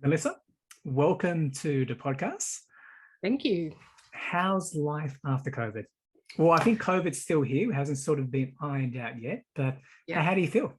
Melissa, welcome to the podcast. Thank you. How's life after COVID? Well, I think COVID's still here. It hasn't sort of been ironed out yet, but how do you feel?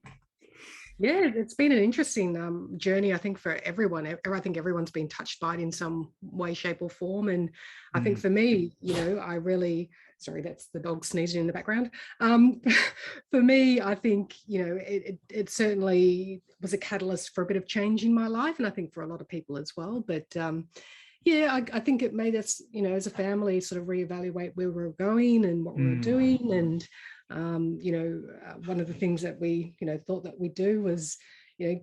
Yeah, it's been an interesting journey, I think, for everyone. I think everyone's been touched by it in some way, shape or form. And I think for me, I really, sorry, that's the dog sneezing in the background. For me, I think, it certainly was a catalyst for a bit of change in my life. And I think for a lot of people as well. But I think it made us, as a family sort of reevaluate where we were going and what we were doing. And one of the things that we, thought that we'd do was,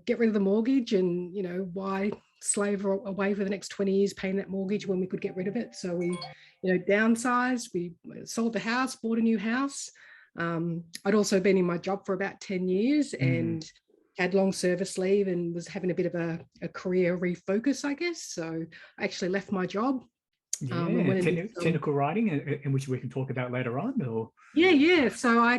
get rid of the mortgage and, why slave away for the next 20 years paying that mortgage when we could get rid of it. So we, downsized, we sold the house, bought a new house. I'd also been in my job for about 10 years and had long service leave and was having a bit of a career refocus, I guess. So I actually left my job. Technical writing, in which we can talk about later on, or so I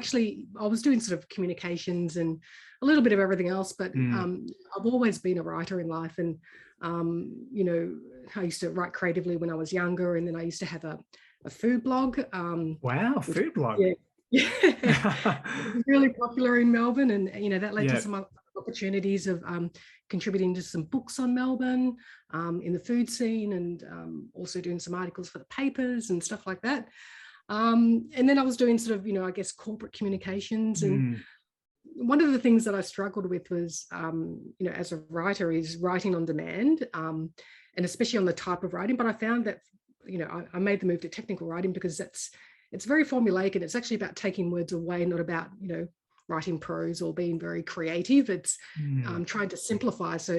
was doing sort of communications and a little bit of everything else, but I've always been a writer in life. And I used to write creatively when I was younger, and then I used to have a food blog. Food blog. It was really popular in Melbourne, and that led to some opportunities of contributing to some books on Melbourne in the food scene, and also doing some articles for the papers and stuff like that. And then I was doing sort of, I guess, corporate communications. And one of the things that I struggled with was, as a writer, is writing on demand, and especially on the type of writing. But I found that, I made the move to technical writing because it's very formulaic, and it's actually about taking words away, not about, writing prose or being very creative. It's trying to simplify so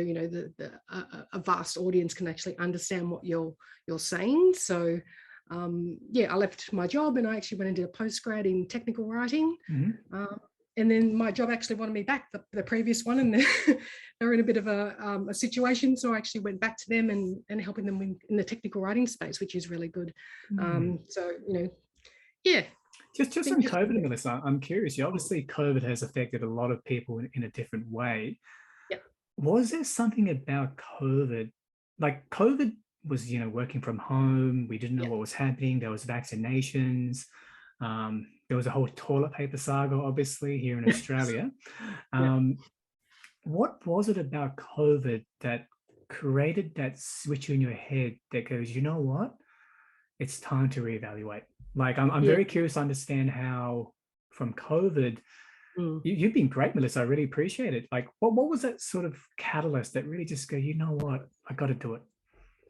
a vast audience can actually understand what you're saying. So I left my job and I actually went and did a post-grad in technical writing. And then my job actually wanted me back, the previous one, and they're in a bit of a situation. So I actually went back to them and helping them in the technical writing space, which is really good. Just on COVID, Melissa, I'm curious. Obviously, COVID has affected a lot of people in a different way. Yeah. Was there something about COVID? Like COVID was, working from home. We didn't know what was happening. There was vaccinations. There was a whole toilet paper saga, obviously, here in Australia. What was it about COVID that created that switch in your head that goes, you know what? It's time to reevaluate. Like, I'm very curious to understand how from COVID, you've been great, Melissa. I really appreciate it. Like, what was that sort of catalyst that really just go, you know what, I got to do it?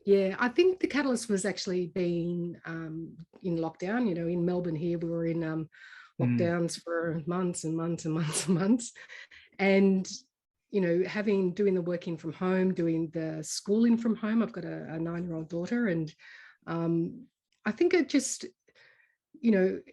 Yeah, I think the catalyst was actually being in lockdown. In Melbourne here, we were in lockdowns for months and months and months and months. And, doing the working from home, doing the schooling from home. I've got a 9-year-old daughter, and I think it just, it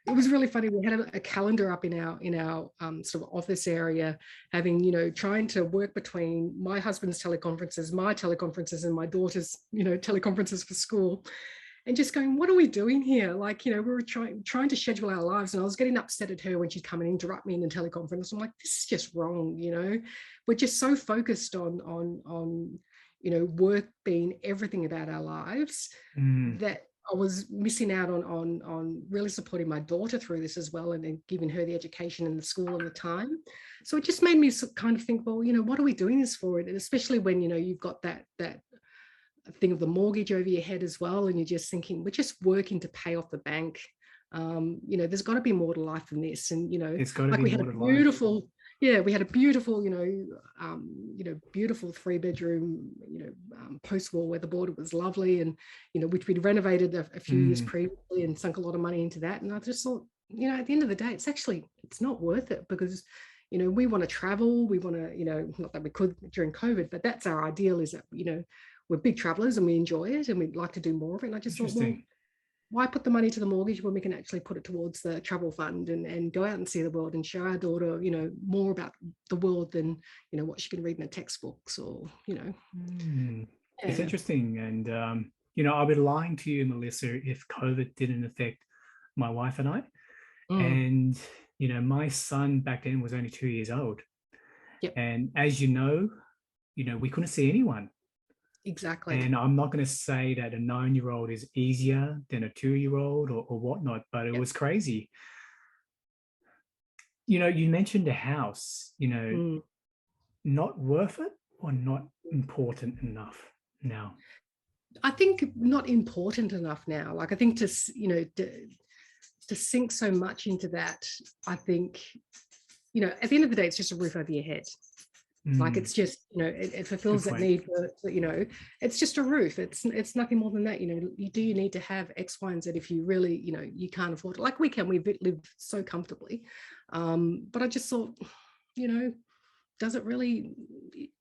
was really funny. We had a calendar up in our sort of office area, having, trying to work between my husband's teleconferences, my teleconferences, and my daughter's, teleconferences for school, and just going, what are we doing here? Like, we were trying to schedule our lives, and I was getting upset at her when she'd come and interrupt me in the teleconference. I'm like, this is just wrong. We're just so focused on work being everything about our lives that I was missing out on really supporting my daughter through this as well, and then giving her the education and the school and the time. So it just made me kind of think, well, what are we doing this for? And especially when, you've got that thing of the mortgage over your head as well, and you're just thinking, we're just working to pay off the bank. There's got to be more to life than this. And, it's got to like be we had a beautiful, we had a beautiful, beautiful 3-bedroom, post-war where the border was lovely, and, which we'd renovated a few years previously and sunk a lot of money into that. And I just thought, at the end of the day, it's not worth it, because, we want to travel. We want to, not that we could during COVID, but that's our ideal, is that, we're big travelers and we enjoy it and we'd like to do more of it. And I just thought, well, why put the money to the mortgage when we can actually put it towards the travel fund and go out and see the world and show our daughter, more about the world than, what she can read in the textbooks or, It's interesting. And, I'll be lying to you, Melissa, if COVID didn't affect my wife and I. And, my son back then was only 2 years old. And as you know, we couldn't see anyone. Exactly. And I'm not going to say that a 9-year-old is easier than a 2-year-old or whatnot, but it Yep. was crazy. You mentioned a house, Mm. not worth it or not important enough now? I think not important enough now. Like I think to sink so much into that, I think, at the end of the day, it's just a roof over your head. Like it's just, it fulfills that need for, it's just a roof. It's nothing more than that. You need to have X, Y, and Z if you really, you can't afford it. Like we live so comfortably. But I just thought, does it really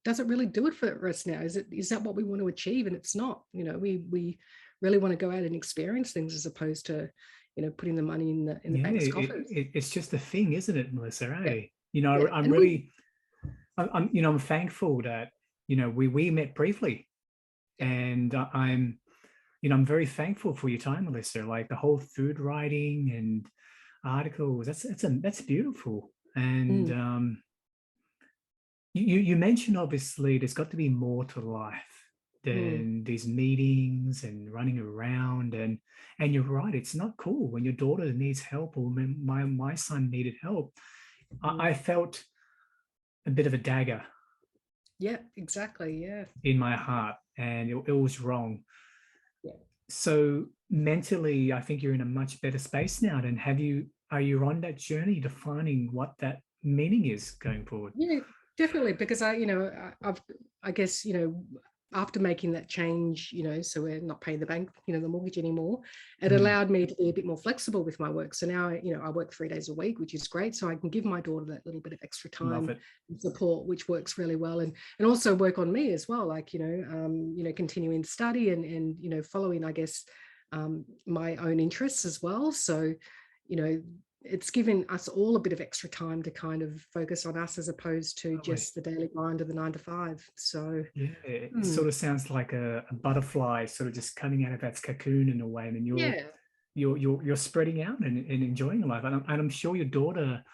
do it for us now? Is that what we want to achieve? And it's not. We really want to go out and experience things as opposed to, putting the money in the bank's coffers. It's just a thing, isn't it, Melissa? Yeah. I'm really, I'm thankful that we met briefly, and I'm very thankful for your time, Melissa. Like the whole food writing and articles, that's beautiful. And you mentioned obviously there's got to be more to life than these meetings and running around, and you're right, it's not cool when your daughter needs help, or when my son needed help. I felt a bit of a dagger. Yeah, exactly. Yeah. In my heart, and it was wrong. Yeah. So mentally, I think you're in a much better space now. And are you on that journey defining what that meaning is going forward? Yeah, definitely. Because I guess, after making that change, so we're not paying the bank, the mortgage anymore, it allowed me to be a bit more flexible with my work. So now, I work 3 days a week, which is great. So I can give my daughter that little bit of extra time and support, which works really well. And also work on me as well, like, continuing to study and following, I guess, my own interests as well. So, it's given us all a bit of extra time to kind of focus on us as opposed to just the daily grind of the 9 to 5. So yeah, it sort of sounds like a butterfly sort of just coming out of its cocoon in a way, and you're spreading out and enjoying life. And I'm sure your daughter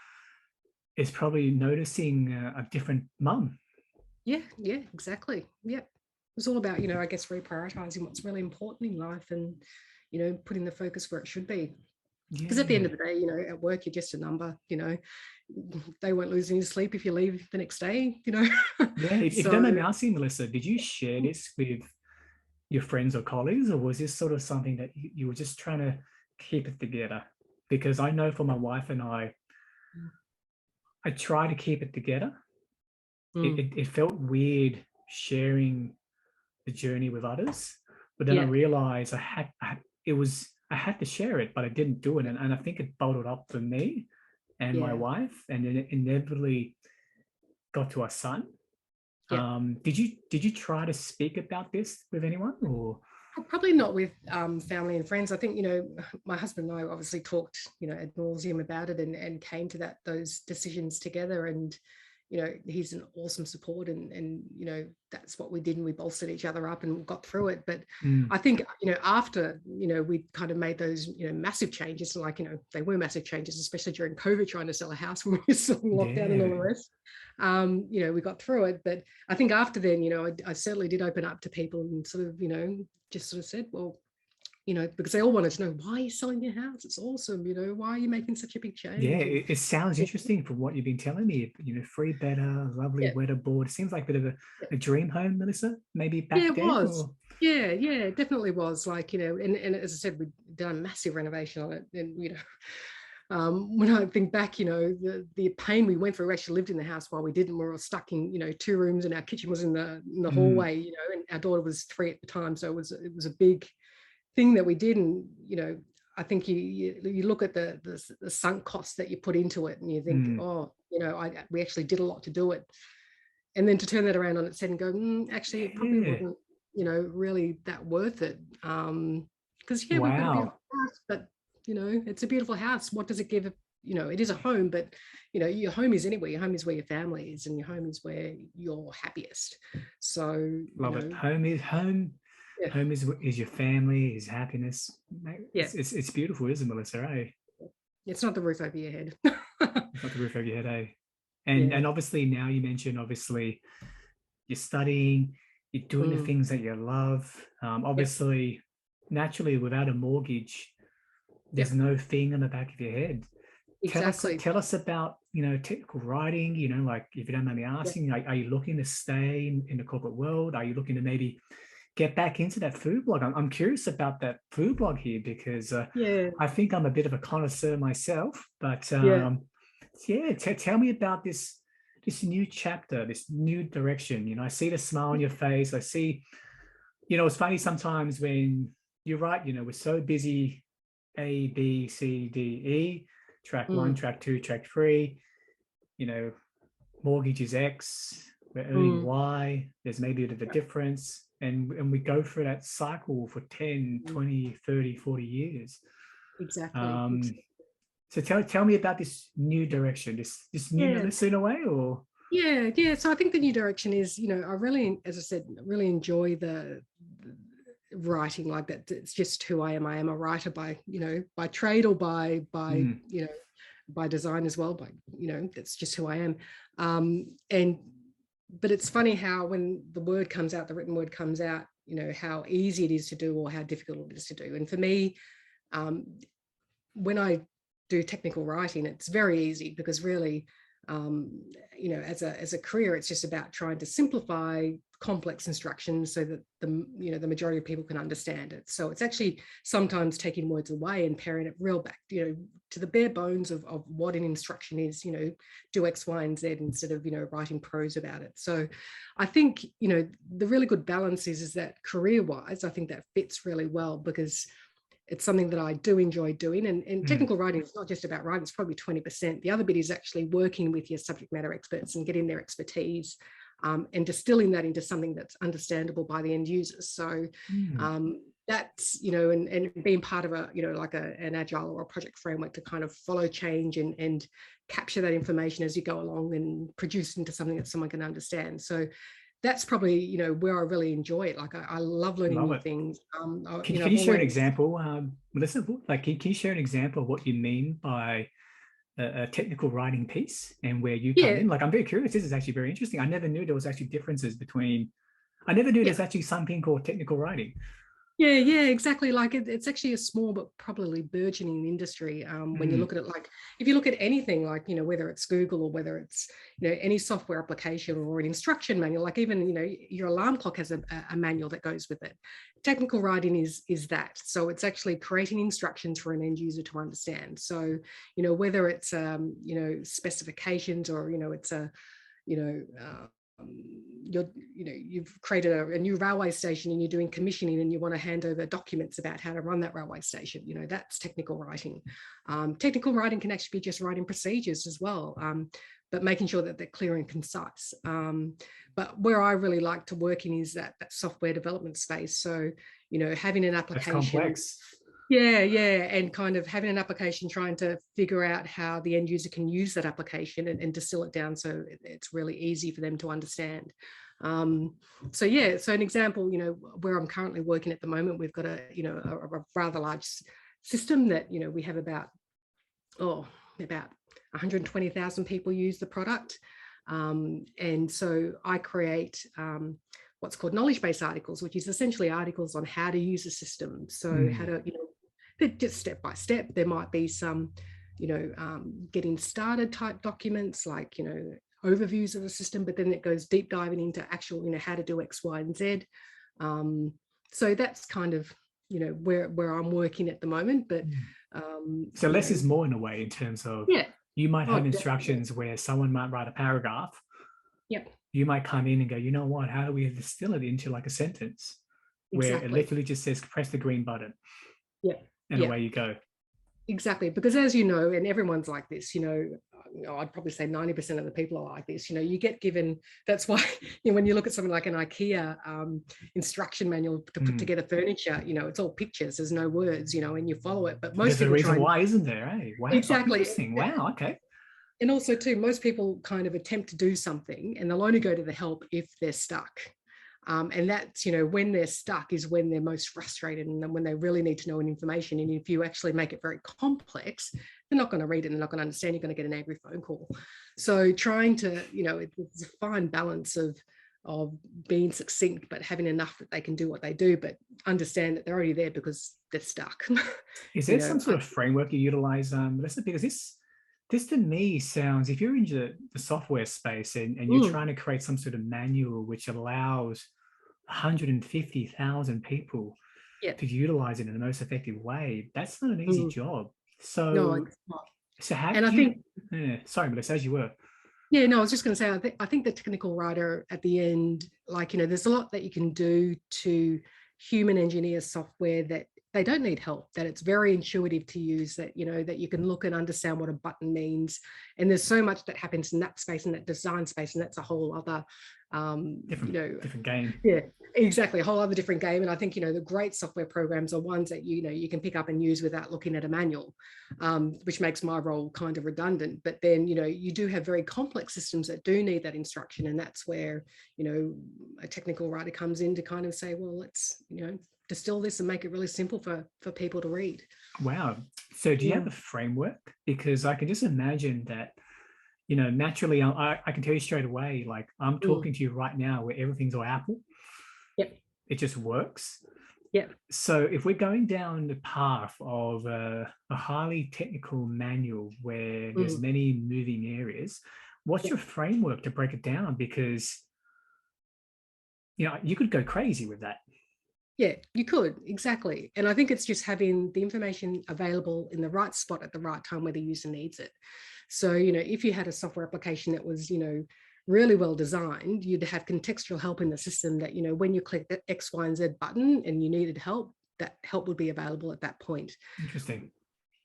is probably noticing a different mum. Yeah, exactly. Yeah, it's all about, I guess, reprioritizing what's really important in life and, putting the focus where it should be. Because at the end of the day, at work, you're just a number, they won't lose any sleep if you leave the next day, Yeah, if you don't mind me asking, Melissa, did you share this with your friends or colleagues, or was this sort of something that you were just trying to keep it together? Because I know for my wife and I try to keep it together. It felt weird sharing the journey with others, but then I realized I had to share it, but I didn't do it. And I think it bottled up for me and my wife, and then it inevitably got to our son. Did you try to speak about this with anyone, or? Probably not with family and friends. I think, my husband and I obviously talked, ad nauseum about it and came to those decisions together. And, he's an awesome support, and that's what we did, and we bolstered each other up and got through it. But I think, after, we kind of made those, massive changes, like, they were massive changes, especially during COVID, trying to sell a house when we were still in lockdown and all the rest. We got through it. But I think after then, I certainly did open up to people and sort of, just sort of said, well, because they all wanted to know, why are you selling your house? It's awesome. Why are you making such a big change? Yeah, it sounds interesting from what you've been telling me. 3-bedder, lovely weatherboard. It seems like a bit of a dream home, Melissa, maybe back then. It was. Or? Yeah, it definitely was. Like, and as I said, we've done a massive renovation on it. And, when I think back, the pain we went through, we actually lived in the house while we didn't. We were stuck in, 2 rooms, and our kitchen was in the hallway, and our daughter was 3 at the time. So it was a big thing that we did. And, I think you look at the sunk costs that you put into it, and you think, we actually did a lot to do it. And then to turn that around on its head and go, actually, it probably wasn't, really that worth it. Because, we've got a beautiful house, but, it's a beautiful house. What does it give? It is a home, but, your home is anywhere. Your home is where your family is, and your home is where you're happiest. So, love it. Home is home. Yeah. Home is your family, is happiness. It's beautiful, isn't it, Melissa? Eh? It's not the roof over your head. It's not the roof over your head, eh? And obviously now you mentioned, obviously, you're studying, you're doing the things that you love. Obviously, naturally, without a mortgage, there's no thing on the back of your head. Exactly. Tell us about, technical writing, like, if you don't mind me asking, are you looking to stay in the corporate world? Are you looking to maybe get back into that food blog? I'm curious about that food blog here, because I think I'm a bit of a connoisseur myself, but tell me about this new chapter, this new direction. I see the smile on your face. I see, it's funny sometimes when you're right, we're so busy, A, B, C, D, E, track 1, track 2, track 3, mortgage is X, we're earning Y, there's maybe a bit of a difference. And we go through that cycle for 10, 20, 30, 40 years. Exactly. So tell me about this new direction, this newness in a way, or? Yeah. So I think the new direction is, I really, as I said, really enjoy the writing like that. It's just who I am. I am a writer by by trade, or by by design as well. That's just who I am. But it's funny how when the word comes out, the written word comes out, how easy it is to do or how difficult it is to do. And for me, when I do technical writing, it's very easy, because really, as a career, it's just about trying to simplify complex instructions so that the majority of people can understand it. So it's actually sometimes taking words away and paring it real back, to the bare bones of what an instruction is, do X, Y, and Z, instead of, writing prose about it. So I think, the really good balance is that career-wise, I think that fits really well, because it's something that I do enjoy doing. And technical writing is not just about writing, it's probably 20%. The other bit is actually working with your subject matter experts and getting their expertise, and distilling that into something that's understandable by the end users. So that's, and being part of a, like an agile or a project framework to kind of follow change and capture that information as you go along and produce into something that someone can understand. So that's probably, where I really enjoy it. Like I love learning new things. Can you share an example, Melissa? Like, can you share an example of what you mean by a technical writing piece and where you come in? Like, I'm very curious. This is actually very interesting. I never knew there was actually differences between. I never knew there's actually something called technical writing. Yeah, exactly. Like it's actually a small but probably burgeoning industry. When you look at it, like if you look at anything, like whether it's Google or whether it's any software application or an instruction manual, like even your alarm clock has a manual that goes with it. Technical writing is that. So it's actually creating instructions for an end user to understand. So whether it's specifications, or it's a you've created a new railway station and you're doing commissioning and you want to hand over documents about how to run that railway station, that's technical writing. Technical writing can actually be just writing procedures as well, but making sure that they're clear and concise. But where I really like to work in is that software development space. So having an application. That's complex. Yeah, and kind of having an application, trying to figure out how the end user can use that application and distill it down so it's really easy for them to understand. So an example, where I'm currently working at the moment, we've got a rather large system that we have about 120,000 people use the product, and so I create what's called knowledge-based articles, which is essentially articles on how to use a system. So how to they're just step by step. There might be some, getting started type documents, like, overviews of the system, but then it goes deep diving into actual, how to do X, Y, and Z. So that's kind of, where I'm working at the moment. But so less is more in a way, in terms of you might have instructions where someone might write a paragraph. Yep. You might come in and go, you know what? How do we distill it into like a sentence where it literally just says press the green button? And away you go. Exactly. Because as you know, and everyone's like this, I'd probably say 90% of the people are like this, you get given, that's why when you look at something like an IKEA instruction manual to put together furniture, it's all pictures, there's no words, and you follow it. But most there's a reason why, isn't there? Eh? Wow. Exactly. Interesting. Wow. Okay. And also too, most people kind of attempt to do something and they'll only go to the help if they're stuck. And that's, when they're stuck is when they're most frustrated and when they really need to know information. And if you actually make it very complex, they're not going to read it and not going to understand. You're going to get an angry phone call. So trying to, it's a fine balance of being succinct, but having enough that they can do what they do, but understand that they're already there because they're stuck. Is there some sort of framework you utilize? Because this to me sounds, if you're in the software space and you're trying to create some sort of manual which allows 150,000 people to utilize it in the most effective way, that's not an easy job. So, no, it's not. So how and do I you, think, sorry, Melissa, as you were. Yeah, no, I was just going to say, I think the technical writer at the end, like, there's a lot that you can do to human engineer software that they don't need help, that it's very intuitive to use, that, that you can look and understand what a button means. And there's so much that happens in that space, in that design space, and that's a whole other, different game. Yeah, exactly. A whole other different game. And I think, the great software programs are ones that, you can pick up and use without looking at a manual, which makes my role kind of redundant. But then, you do have very complex systems that do need that instruction. And that's where, a technical writer comes in to kind of say, well, let's, distill this and make it really simple for people to read. Wow. So do you have a framework? Because I can just imagine that, naturally, I can tell you straight away, like I'm talking to you right now where everything's all Apple. Yep. It just works. Yep. So if we're going down the path of a highly technical manual where there's many moving areas, what's your framework to break it down? Because, you could go crazy with that. Yeah, you could, exactly. And I think it's just having the information available in the right spot at the right time where the user needs it. So, if you had a software application that was, really well designed, you'd have contextual help in the system that, when you click the X, Y, and Z button and you needed help, that help would be available at that point. Interesting.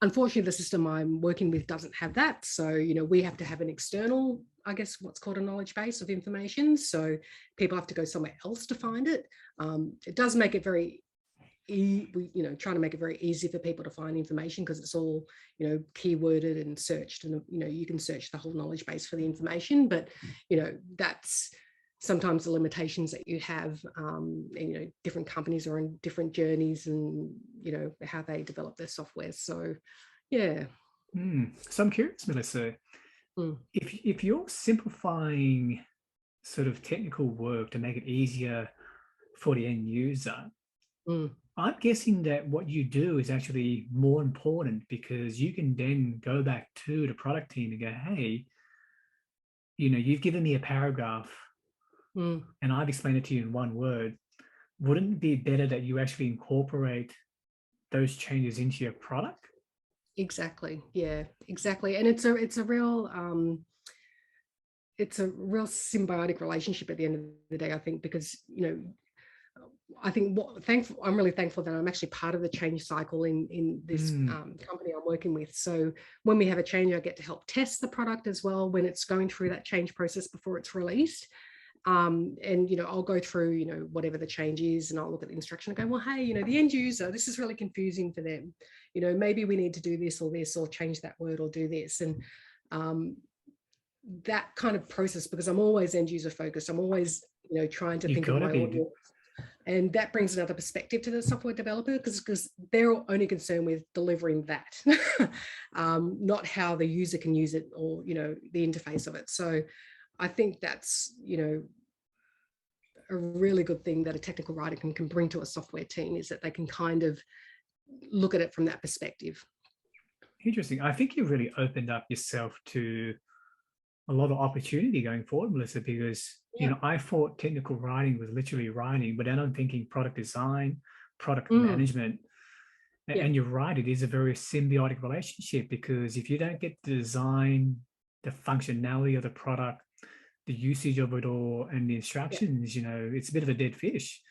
Unfortunately, the system I'm working with doesn't have that. So, we have to have an external, I guess, what's called a knowledge base of information. So people have to go somewhere else to find it. It does make it very trying to make it very easy for people to find information because it's all, keyworded and searched, and, you can search the whole knowledge base for the information, but, that's sometimes the limitations that you have, and, different companies are on different journeys and, how they develop their software. So, yeah. So I'm curious, Melissa, if you're simplifying sort of technical work to make it easier for the end user, I'm guessing that what you do is actually more important because you can then go back to the product team and go, hey, you've given me a paragraph and I've explained it to you in one word. Wouldn't it be better that you actually incorporate those changes into your product? Exactly. Yeah, exactly. And it's a real symbiotic relationship at the end of the day, I think, because, I think I'm really thankful that I'm actually part of the change cycle in this company I'm working with. So when we have a change, I get to help test the product as well when it's going through that change process before it's released. And, I'll go through, whatever the change is, and I'll look at the instruction and go, well, hey, the end user, this is really confusing for them. Maybe we need to do this or change that word or do this. And that kind of process, because I'm always end user focused. I'm always, trying to think of my audience. And that brings another perspective to the software developer because they're only concerned with delivering that, not how the user can use it or, the interface of it. So I think that's, a really good thing that a technical writer can bring to a software team, is that they can kind of look at it from that perspective. Interesting. I think you really opened up yourself to a lot of opportunity going forward, Melissa, because, I thought technical writing was literally writing, but then I'm thinking product design, product management. And you're right, it is a very symbiotic relationship, because if you don't get the design, the functionality of the product, the usage of it all, and the instructions, it's a bit of a dead fish.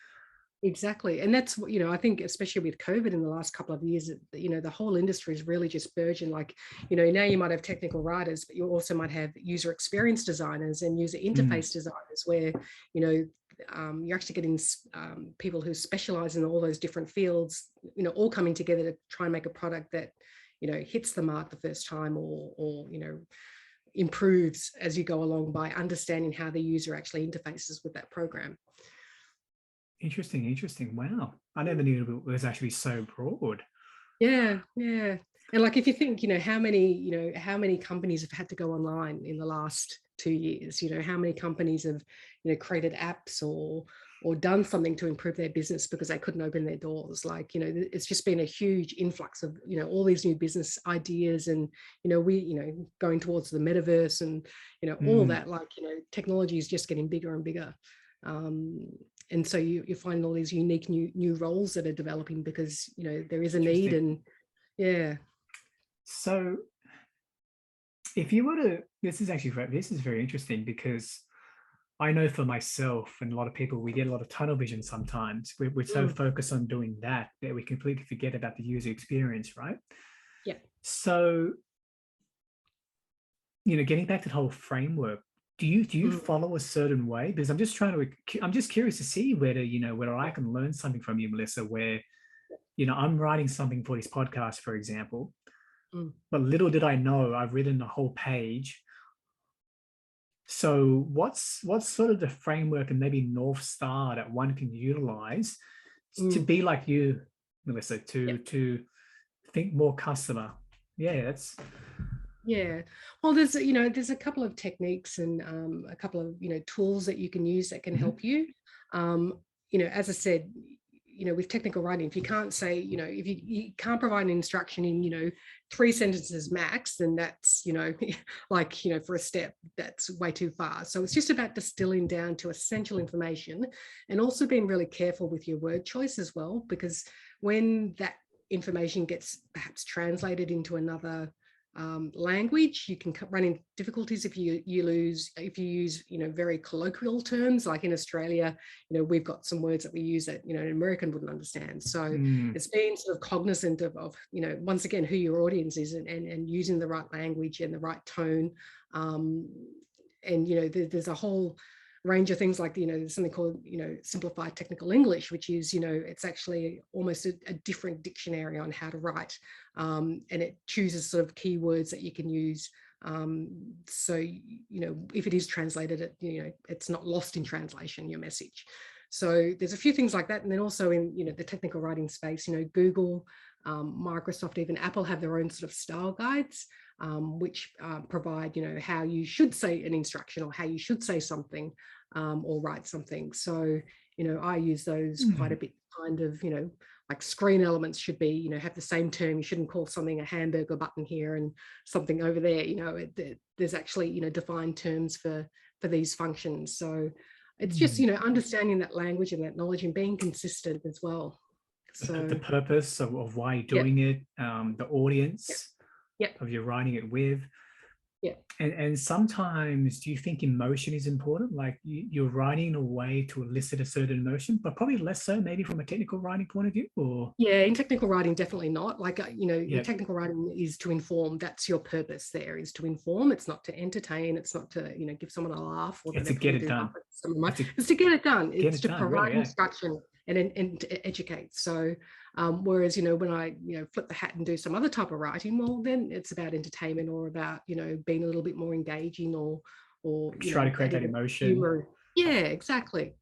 Exactly. And that's what, I think, especially with COVID in the last couple of years, the whole industry is really just burgeoning. Like, now you might have technical writers, but you also might have user experience designers and user interface designers where, you're actually getting people who specialize in all those different fields, all coming together to try and make a product that, hits the mark the first time or improves as you go along by understanding how the user actually interfaces with that program. Interesting. Wow. I never knew it was actually so broad. Yeah. And like, if you think, how many companies have had to go online in the last 2 years, how many companies have, created apps or done something to improve their business because they couldn't open their doors. Like, it's just been a huge influx of, all these new business ideas, and, going towards the metaverse and, all that, like, technology is just getting bigger and bigger. And so you find all these unique new roles that are developing because, there is a need. And yeah. So if you were to, this is very interesting, because I know for myself and a lot of people, we get a lot of tunnel vision sometimes. We're so focused on doing that we completely forget about the user experience, right? Yeah. So, getting back to the whole framework, do you follow a certain way? Because I'm just curious to see whether I can learn something from you, Melissa, where, I'm writing something for this podcast, for example, but little did I know I've written a whole page. So what's sort of the framework and maybe North Star that one can utilize to be like you, Melissa, to think more customer? Yeah, well, there's a couple of techniques and a couple of tools that you can use that can help you. As I said, with technical writing, if you can't say, if you can't provide an instruction in 3 sentences max, then that's like for a step, that's way too far. So it's just about distilling down to essential information, and also being really careful with your word choice as well, because when that information gets perhaps translated into another language, you can run into difficulties if you use very colloquial terms. Like in Australia, we've got some words that we use that an American wouldn't understand. So it's being sort of cognizant of once again who your audience is, and using the right language and the right tone. And there's a whole range of things like there's something called simplified technical English, which is it's actually almost a different dictionary on how to write, and it chooses sort of keywords that you can use, so if it is translated, it's not lost in translation, your message. So there's a few things like that. And then also in the technical writing space, Google, Microsoft, even Apple have their own sort of style guides, which provide how you should say an instruction, or how you should say something, or write something. So I use those quite a bit. Kind of like screen elements should be have the same term. You shouldn't call something a hamburger button here and something over there. There's actually defined terms for these functions. So it's just understanding that language and that knowledge, and being consistent as well. So the purpose of why you're doing it, the audience of you're writing it with. And sometimes, do you think emotion is important? Like you're writing in a way to elicit a certain emotion, but probably less so maybe from a technical writing point of view? Or in technical writing, definitely not. Like your technical writing is to inform. That's your purpose. There is to inform. It's not to entertain. It's not to give someone a laugh, or it's to get it done. It's to get it done. It's to provide instruction and to educate. So whereas when I flip the hat and do some other type of writing, well, then it's about entertainment, or about being a little bit more engaging, or try to create that emotion. Humor. Yeah, exactly.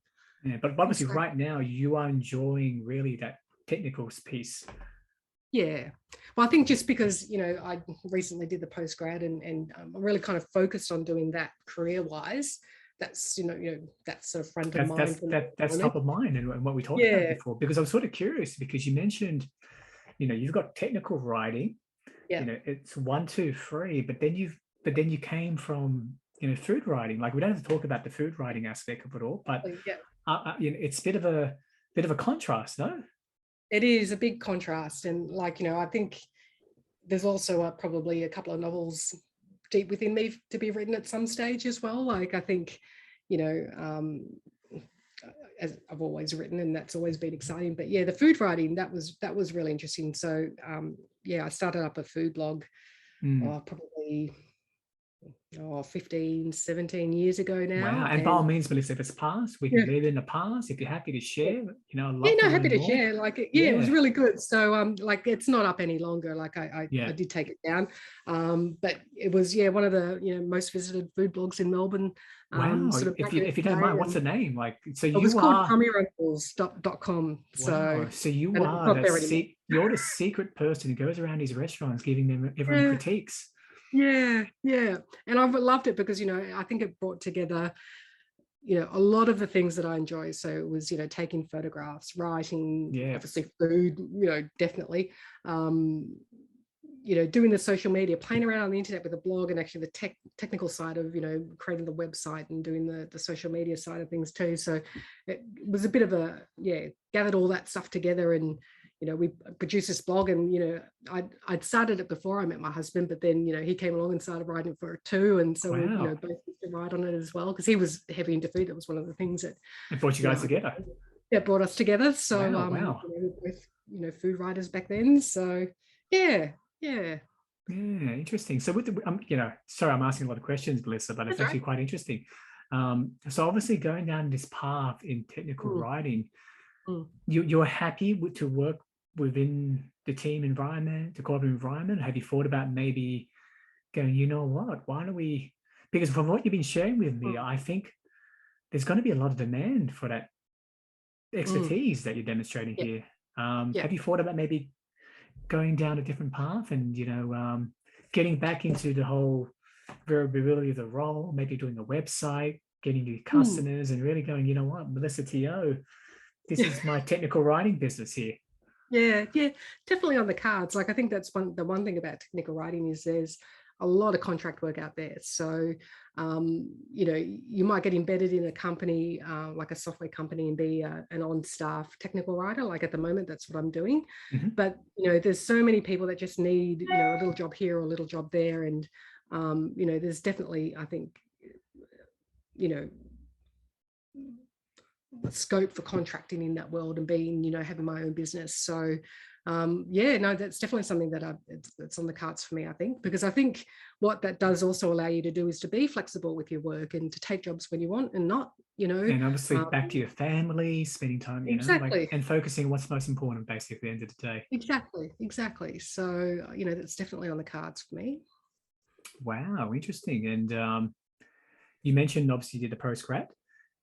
But obviously right now you are enjoying really that technical piece. Yeah, well, I think just because I recently did the post-grad, and I'm really kind of focused on doing that career-wise. That's that's sort of front of mind. That's top of mind, and what we talked about before. Because I was sort of curious, because you mentioned you've got technical writing, it's 1, 2, 3, but then you came from food writing. Like we don't have to talk about the food writing aspect of it all, but it's a bit of a contrast, no? It is a big contrast, and I think there's also probably a couple of novels deep within me to be written at some stage as well. Like I think as I've always written, and that's always been exciting. But the food writing, that was really interesting. So I started up a food blog probably 15, 17 years ago now. Wow. And by all means, Melissa, if it's past, we can leave it in the past. If you're happy to share, happy to share. Like it was really good. So like it's not up any longer. Like I did take it down. But it was one of the most visited food blogs in Melbourne Wow. sort of If back you in if you the don't day, mind, what's the and name? Like, so it was you called are, tummyrentals.com. So, wow. So you and it's are not that there anymore. you're the secret person who goes around these restaurants giving them everyone Yeah, critiques. yeah, yeah. And I've loved it because, I think it brought together, a lot of the things that I enjoy. So it was, taking photographs, writing, Yeah. obviously food, definitely. Doing the social media, playing around on the internet with a blog, and actually the technical side of, creating the website and doing the social media side of things too. So it was a bit of a, gathered all that stuff together, and, we produced this blog, and, I'd started it before I met my husband, but then, he came along and started writing for it too. And so we, Wow. both used to write on it as well, because he was heavy into food. That was one of the things that, It brought you guys together. that brought us together. So, Wow. we were both, food writers back then. So yeah. Yeah, interesting. So with the, sorry, I'm asking a lot of questions, Melissa, but it's That's actually right. quite interesting. So obviously going down this path in technical Mm, writing, mm. you're happy to work within the team environment, the corporate environment? Have you thought about maybe going, you know what, why don't we, because from what you've been sharing with me, I think there's going to be a lot of demand for that expertise that you're demonstrating Yeah. here. Yeah. Have you thought about maybe going down a different path and, getting back into the whole variability of the role, maybe doing a website, getting new Mm. customers, and really going, you know what, Melissa TO, this is my technical writing business here. Yeah, definitely on the cards. Like, I think that's the one thing about technical writing is there's a lot of contract work out there. So, you might get embedded in a company, like a software company, and be an on-staff technical writer. Like at the moment, that's what I'm doing. Mm-hmm. But, there's so many people that just need, a little job here or a little job there. And, there's definitely, I think, scope for contracting in that world and being, having my own business. So that's definitely something that it's on the cards for me, I think, because I think what that does also allow you to do is to be flexible with your work and to take jobs when you want and not, and obviously back to your family, spending time, exactly. and focusing what's most important basically at the end of the day. Exactly. So, that's definitely on the cards for me. Wow, interesting. And you mentioned obviously you did the post-grad.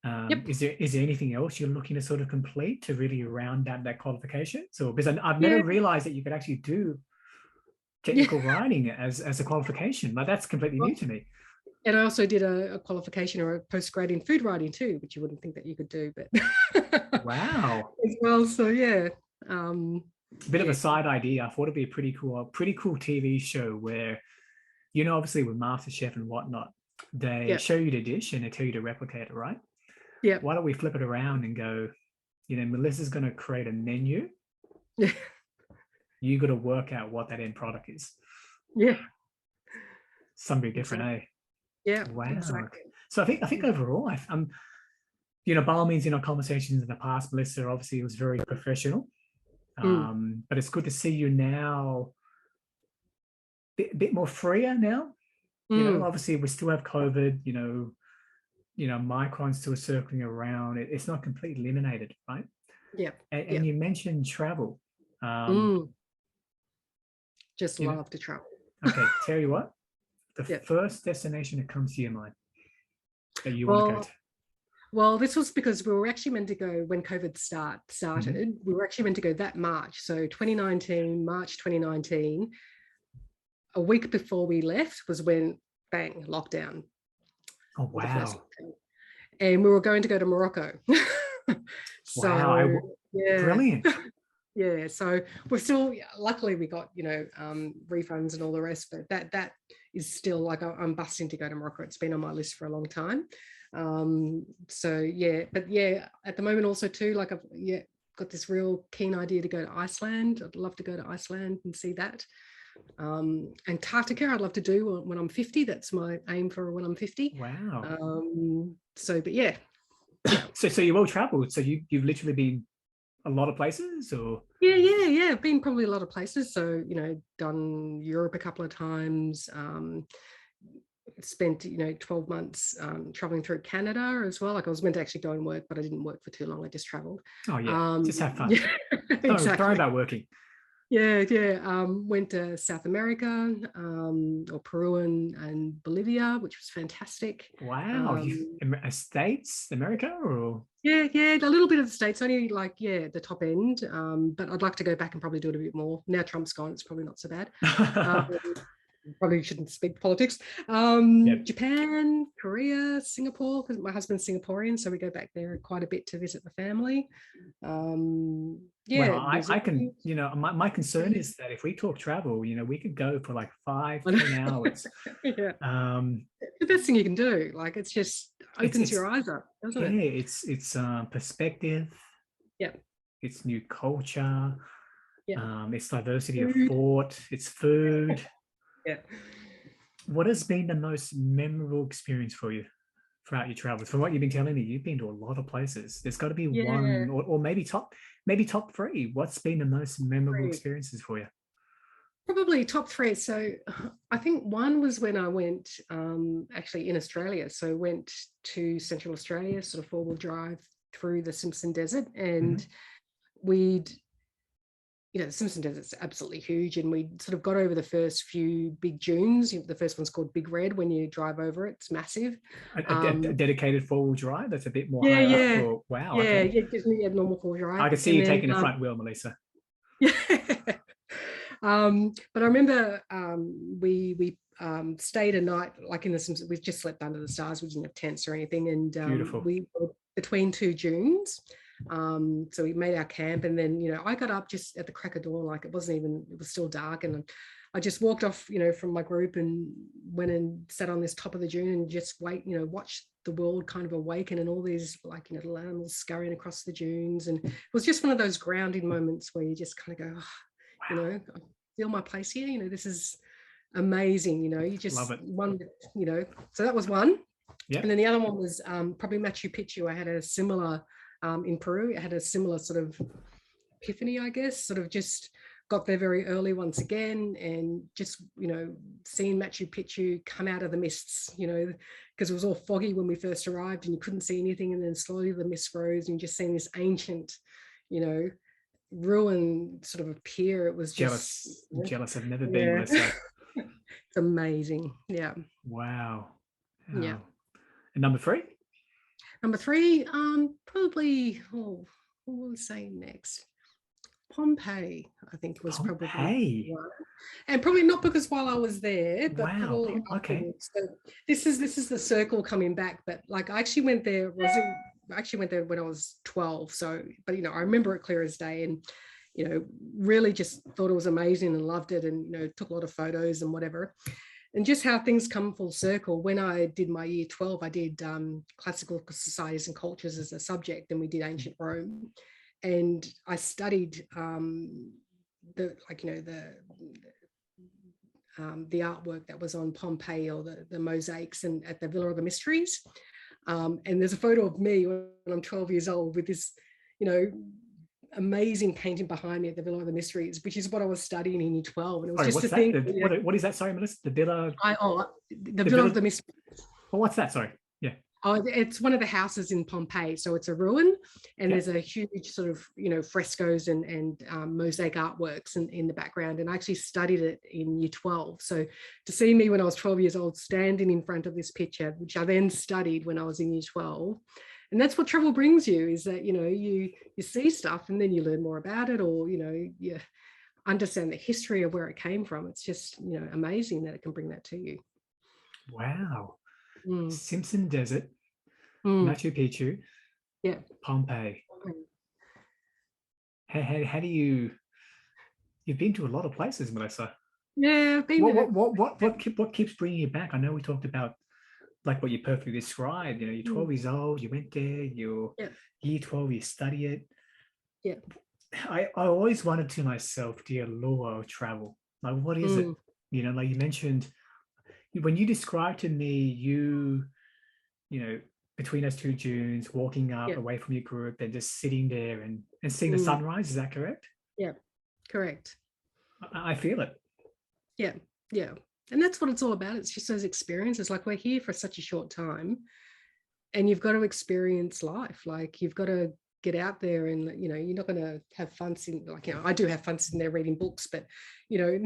Yep. Is there anything else you're looking to sort of complete to really round out that qualification? So because I've never realized that you could actually do technical writing as a qualification. Like that's completely new to me. And I also did a qualification or a post-grad in food writing too, which you wouldn't think that you could do, but wow. As well. So yeah. A bit of a side idea. I thought it'd be a pretty cool TV show where, obviously with MasterChef and whatnot, they show you the dish and they tell you to replicate it, right? Yeah. Why don't we flip it around and go, Melissa's going to create a menu. Yeah. You got to work out what that end product is. Yeah. Something different, eh? Yeah. Wow. Exactly. So I think overall, I'm, by all means, conversations in the past, Melissa obviously was very professional. But it's good to see you now a bit more freer now. Obviously we still have COVID, microns still circling around. It's not completely eliminated, right? Yeah. And you mentioned travel. Just love to travel. Okay, tell you what, the first destination that comes to your mind that you want to go to. Well, this was because we were actually meant to go when COVID started. We were actually meant to go that March. So March 2019, a week before we left was when, bang, lockdown. Oh, wow. And we were going to go to Morocco. So, wow. Brilliant. Yeah, so we're still, luckily we got, refunds and all the rest, but that is still like, I'm busting to go to Morocco. It's been on my list for a long time. So yeah, but yeah, at the moment also too, like I've got this real keen idea to go to Iceland. I'd love to go to Iceland and see that. Antarctica I'd love to do when I'm 50. That's my aim for when I'm 50. Wow. So, but yeah. So you're well traveled. So you've literally been a lot of places, or? Yeah. Been probably a lot of places. So, done Europe a couple of times. Spent 12 months traveling through Canada as well. Like I was meant to actually go and work, but I didn't work for too long. I just traveled. Oh yeah, just have fun. Yeah, Don't exactly. worry about working. Went to South America, or Peru and Bolivia, which was fantastic. Wow. States, America, or? Yeah, a little bit of the States, only like, the top end. But I'd like to go back and probably do it a bit more. Now Trump's gone, it's probably not so bad. Probably shouldn't speak politics. Yep. Japan, Korea, Singapore, because my husband's Singaporean, so we go back there quite a bit to visit the family. Well, New I can, Zealand. my concern is that if we talk travel, we could go for like 5-10 hours. Yeah. Um, The best thing you can do, like, it's just opens it's your eyes up, doesn't yeah, it? it's perspective. Yeah. It's new culture. Yeah. It's diversity of Food. thought. It's food. Yeah. What has been the most memorable experience for you throughout your travels? From what you've been telling me, you've been to a lot of places. There's got to be Yeah. one, or maybe top three. What's been the most memorable experiences for you? Probably top three. So I think one was when I went actually in Australia. So went to Central Australia, sort of 4-wheel drive through the Simpson Desert, and we'd, the Simpson Desert's absolutely huge, and we sort of got over the first few big dunes. The first one's called Big Red. When you drive over it, it's massive. A dedicated 4-wheel drive that's a bit more Yeah, higher up? Or, wow, okay. Just a normal 4-wheel drive. I could see you taking the front wheel, Melissa. Yeah. But I remember we stayed a night, like in the Simpsons. We just slept under the stars. We didn't have tents or anything, and Beautiful. we were between 2 dunes. So we made our camp, and then I got up just at the crack of dawn, like it was still dark, and I just walked off from my group and went and sat on this top of the dune and just watched the world kind of awaken, and all these little animals scurrying across the dunes. And it was just one of those grounding moments where you just kind of go, I feel my place here. This is amazing. You just love it. So that was one. Yeah. And then the other one was probably Machu Picchu. I had a similar in Peru. It had a similar sort of epiphany, I guess. Sort of just got there very early once again, and just seeing Machu Picchu come out of the mists. Because it was all foggy when we first arrived, and you couldn't see anything, and then slowly the mist rose, and you just seeing this ancient, ruin sort of appear. It was just jealous. I've never been myself. It's amazing. Yeah. Wow. Yeah. And number three, probably, what was I saying next? Pompeii, I think, was probably one. And probably not because while I was there, but probably afterwards. So this is the circle coming back. But like, I actually went there when I was 12. So, but I remember it clear as day, and really just thought it was amazing and loved it, and took a lot of photos and whatever. And just how things come full circle. When I did my year 12, I did classical societies and cultures as a subject, and we did ancient Rome. And I studied the artwork that was on Pompeii, or the mosaics, and at the Villa of the Mysteries. And there's a photo of me when I'm 12 years old with this, amazing painting behind me at the Villa of the Mysteries, which is what I was studying in year 12. And it was just a thing. What is that? Sorry, Melissa. The Villa. The Villa of the Mysteries. Well, what's that? Sorry. Yeah. Oh, it's one of the houses in Pompeii. So it's a ruin, and there's a huge sort of, frescoes and mosaic artworks in the background. And I actually studied it in year 12. So to see me when I was 12 years old, standing in front of this picture, which I then studied when I was in year 12. And that's what travel brings you, is that, you see stuff, and then you learn more about it, or, you understand the history of where it came from. It's just, amazing that it can bring that to you. Wow. Simpson Desert, Machu Picchu, Pompeii. How do you've been to a lot of places, Melissa? Yeah, I've been what keeps bringing you back? I know we talked about like what you perfectly described. You're 12 years old, you went there, you're year 12, you study it. Yeah. I always wondered to myself, the allure of travel. Like, what is it? Like you mentioned, when you described to me, you between those 2 dunes, walking up away from your group, and just sitting there and seeing the sunrise. Is that correct? Yeah, correct. I feel it. Yeah. And that's what it's all about. It's just those experiences. Like, we're here for such a short time, and you've got to experience life. Like, you've got to get out there, and you know, you're not going to have fun sitting, like, you know, I do have fun sitting there reading books, but you know,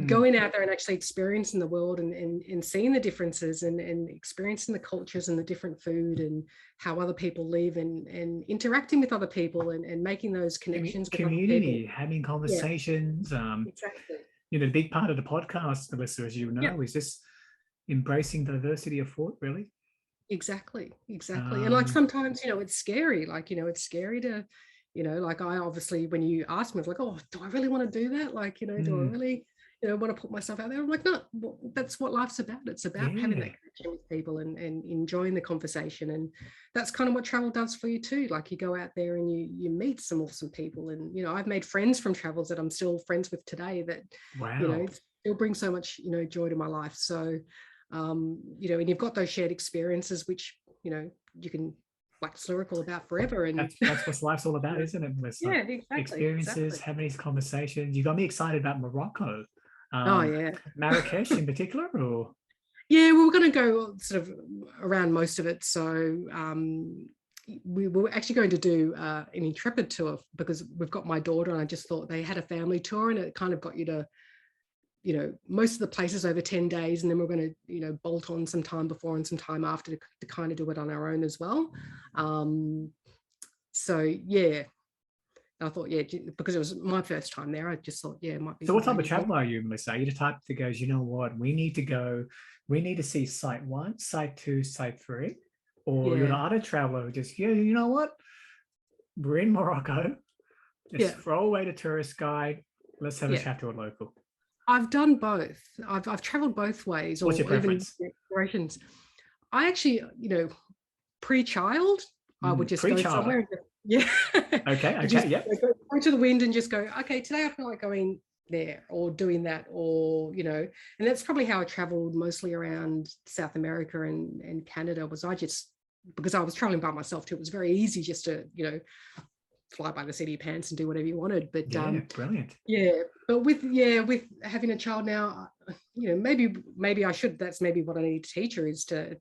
going out there and actually experiencing the world, and seeing the differences, and experiencing the cultures and the different food and how other people live, and interacting with other people, and making those connections with community, having conversations. Exactly. You know, the big part of the podcast, Melissa, as you know, is just embracing diversity of thought, really. Exactly. And like, sometimes, you know, it's scary, like, you know, it's scary to, you know, like, I obviously, when you asked me, I was like, oh, do I really want to do that? Like, you know, do I really, you know, want to put myself out there? I'm like, no, well, that's what life's about. It's about having that connection with people, and enjoying the conversation. And that's kind of what travel does for you too. Like, you go out there and you meet some awesome people. And, you know, I've made friends from travels that I'm still friends with today, that, you know, still bring so much, you know, joy to my life. So, you know, and you've got those shared experiences, which, you know, you can wax lyrical about forever. And that's what life's all about, isn't it, Melissa? Yeah, exactly. Experiences, having these conversations. You got me excited about Morocco. Oh yeah, Marrakesh in particular, or? Yeah, we were going to go sort of around most of it. So we were actually going to do an Intrepid tour, because we've got my daughter, and I just thought they had a family tour, and it kind of got you to, you know, most of the places over 10 days, and then we're going to, you know, bolt on some time before and some time after to kind of do it on our own as well. So yeah, I thought, yeah, because it was my first time there, I just thought, yeah, it might be. So what type of traveler are you, Melissa? Are you the type that goes, you know what, we need to go, we need to see site 1, site 2, site 3, or you're the other traveler who just, you know what, we're in Morocco, let's throw away the tourist guide, let's have a chat to a local? I've done both. I've traveled both ways. What's your preference? Explorations. I actually, you know, pre-child, I would just go somewhere. Okay. Go to the wind and just go, okay, today I feel like going there or doing that, or, you know, and that's probably how I traveled mostly around South America and Canada. Was I just, because I was traveling by myself too, it was very easy just to, you know, fly by the seat of your pants and do whatever you wanted. But brilliant. But with having a child now, you know, maybe I should, that's maybe what I need to teach her, is to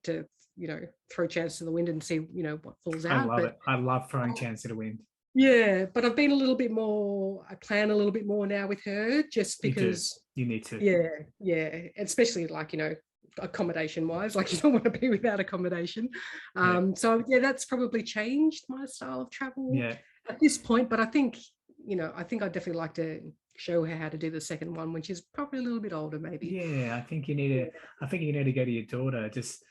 you know, throw chance to the wind and see, you know, what falls out. I love it. I love throwing chance to the wind. Yeah, but I've been a little bit more, I plan a little bit more now with her, just because you need to. Yeah, especially, like, you know, accommodation wise, like, you don't want to be without accommodation. So yeah, that's probably changed my style of travel at this point. But I think, you know, I'd definitely like to show her how to do the second one when she's probably a little bit older, maybe. I think you need to go to your daughter, just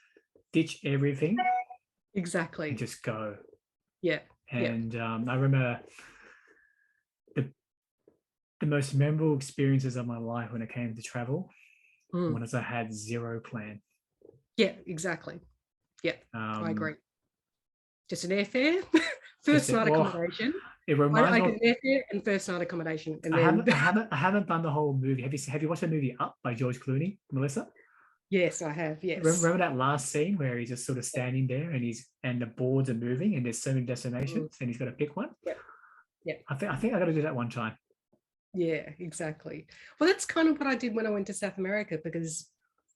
ditch everything, exactly, and just go. And I remember the most memorable experiences of my life when it came to travel was I had zero plan. Exactly. I agree. Just an airfare, first night accommodation. It reminds me of airfare and first night accommodation. And I haven't done the whole movie. Have you watched the movie Up by George Clooney, Melissa? Yes, I have. Yes. Remember that last scene where he's just sort of standing there, and the boards are moving, and there's so many destinations, and he's got to pick one. I think I got to do that one time. Yeah, exactly. Well, that's kind of what I did when I went to South America, because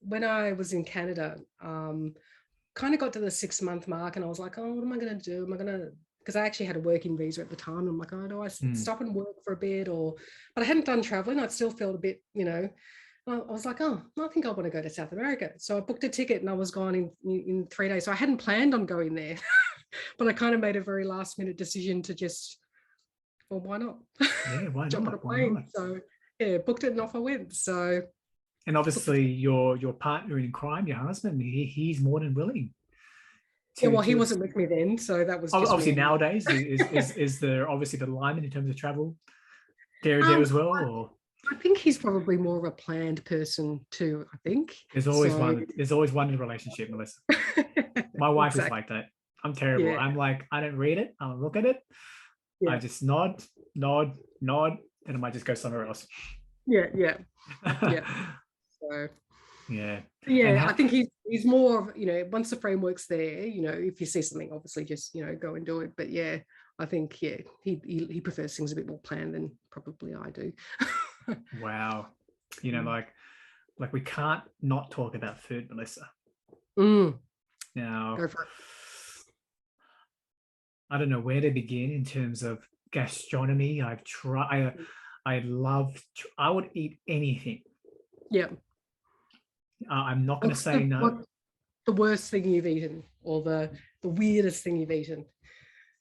when I was in Canada, kind of got to the 6-month mark, and I was like, oh, what am I going to do? Because I actually had a working visa at the time. I'm like, oh, do I stop and work for a bit? But I hadn't done traveling. I'd still felt a bit, you know. I was like, oh, I think I want to go to South America. So I booked a ticket, and I was gone in 3 days. So I hadn't planned on going there, but I kind of made a very last minute decision to just, well, why not? Why jump not? on a plane. So booked it, and off I went. So, and obviously your partner in crime, your husband, he's more than willing. He wasn't with me then, so that was just obviously nowadays is there obviously the alignment in terms of travel there as well, or? I think he's probably more of a planned person too. I think there's always one in a relationship, Melissa. My wife is like that. I'm terrible. I'm like, I don't read it. I don't look at it. I just nod, and I might just go somewhere else. So yeah. I think he's more of, you know, once the framework's there, you know, if you see something, obviously just, you know, go and do it. But I think he prefers things a bit more planned than probably I do. Wow. You know, like we can't not talk about food, Melissa. Now, go for it. I don't know where to begin in terms of gastronomy. I've tried. I would eat anything. Yeah. I'm not going to say no. What's the worst thing you've eaten, or the weirdest thing you've eaten?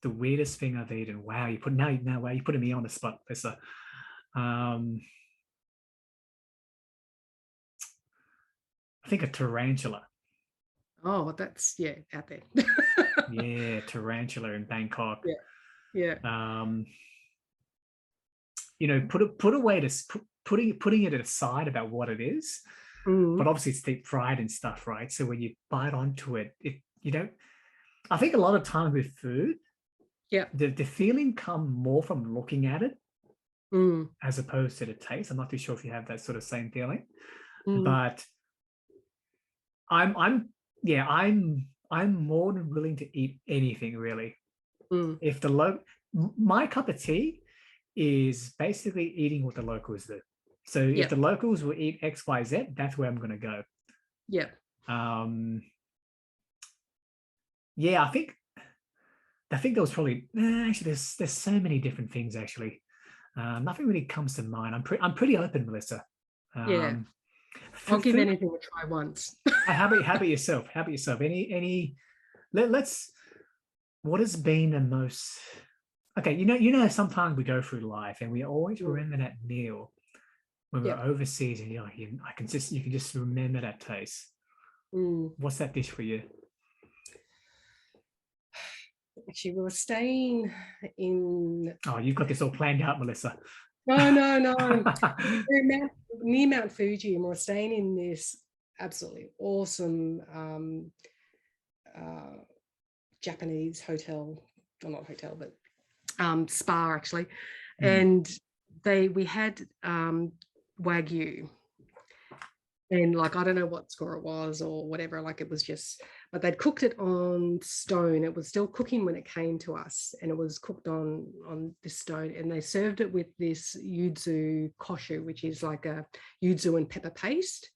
The weirdest thing I've eaten. Wow, you're putting me on the spot, Lisa. I think a tarantula. Oh, that's out there. Yeah, tarantula in Bangkok. Yeah. Put away putting it aside about what it is, but obviously it's deep fried and stuff, right? So when you bite onto it, you don't. I think a lot of times with food, the feeling come more from looking at it as opposed to the taste. I'm not too sure if you have that sort of same feeling, but I'm more than willing to eat anything really. If my cup of tea is basically eating what the locals do. So if the locals will eat X, Y, Z, that's where I'm going to go. Yeah. I think there was probably actually there's so many different things actually. Nothing really comes to mind. I'm pretty open, Melissa. I'll give anything a try once. How about yourself? What has been the most? Okay, sometimes we go through life and we always remember that meal when we're overseas, and you can just remember that taste. What's that dish for you? Actually, we were staying in. Oh, you've got this all planned out, Melissa. No. We're near Mount Fuji, and we're staying in this absolutely awesome Japanese hotel, or not hotel, but spa actually. And we had wagyu, and like I don't know what score it was or whatever, like it was just, but they'd cooked it on stone. It was still cooking when it came to us, and it was cooked on this stone, and they served it with this yuzu koshu, which is like a yuzu and pepper paste.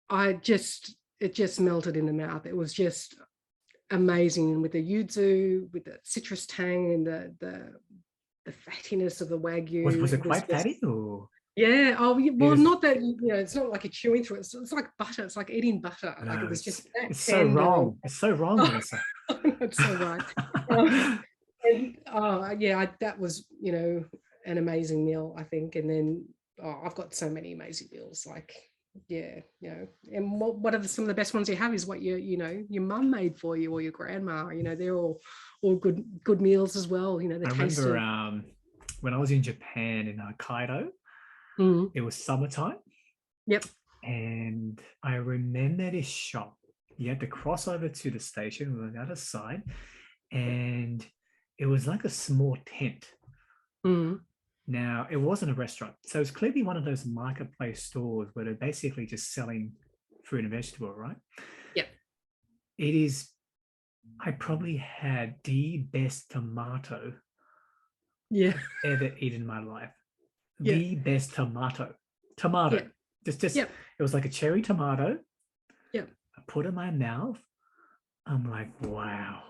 It just melted in the mouth. It was just amazing. And with the yuzu, with the citrus tang and the fattiness of the wagyu. Was it quite fatty? Or? Yeah. Oh, well, not that, it's not like you're chewing through it. It's like butter. It's like eating butter. No, like it was just that. It's so wrong. It's so wrong, Melissa. That's so right. That was, an amazing meal, I think. And then I've got so many amazing meals, like, and what are some of the best ones you have is what your mum made for you, or your grandma. They're all good meals as well. I remember when I was in Japan in Hokkaido, it was summertime. Yep. And I remember this shop. You had to cross over to the station on the other side, and it was like a small tent. Now, it wasn't a restaurant. So it's clearly one of those marketplace stores where they're basically just selling fruit and vegetable, right? Yep. It is, I probably had the best tomato ever eaten in my life. The best tomato. Just it was like a cherry tomato. I put it in my mouth. I'm like, wow.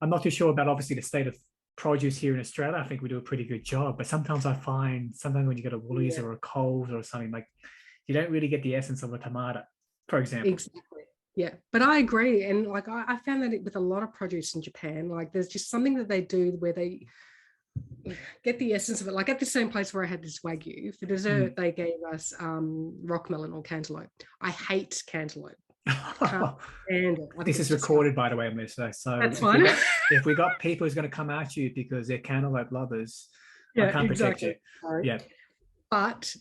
I'm not too sure about obviously the state of produce here in Australia. I think we do a pretty good job, but sometimes I find when you go to Woolies or a Coles or something, like you don't really get the essence of a tomato, for example. Exactly. Yeah, but I agree. And like I found that with a lot of produce in Japan, like there's just something that they do where they get the essence of it. Like at the same place where I had this wagyu, for dessert, they gave us rock melon or cantaloupe. I hate cantaloupe. This is recorded, by the way, Melissa. So that's fine. If we got people who's going to come at you because they're cantaloupe lovers, I can't protect you. Yeah. But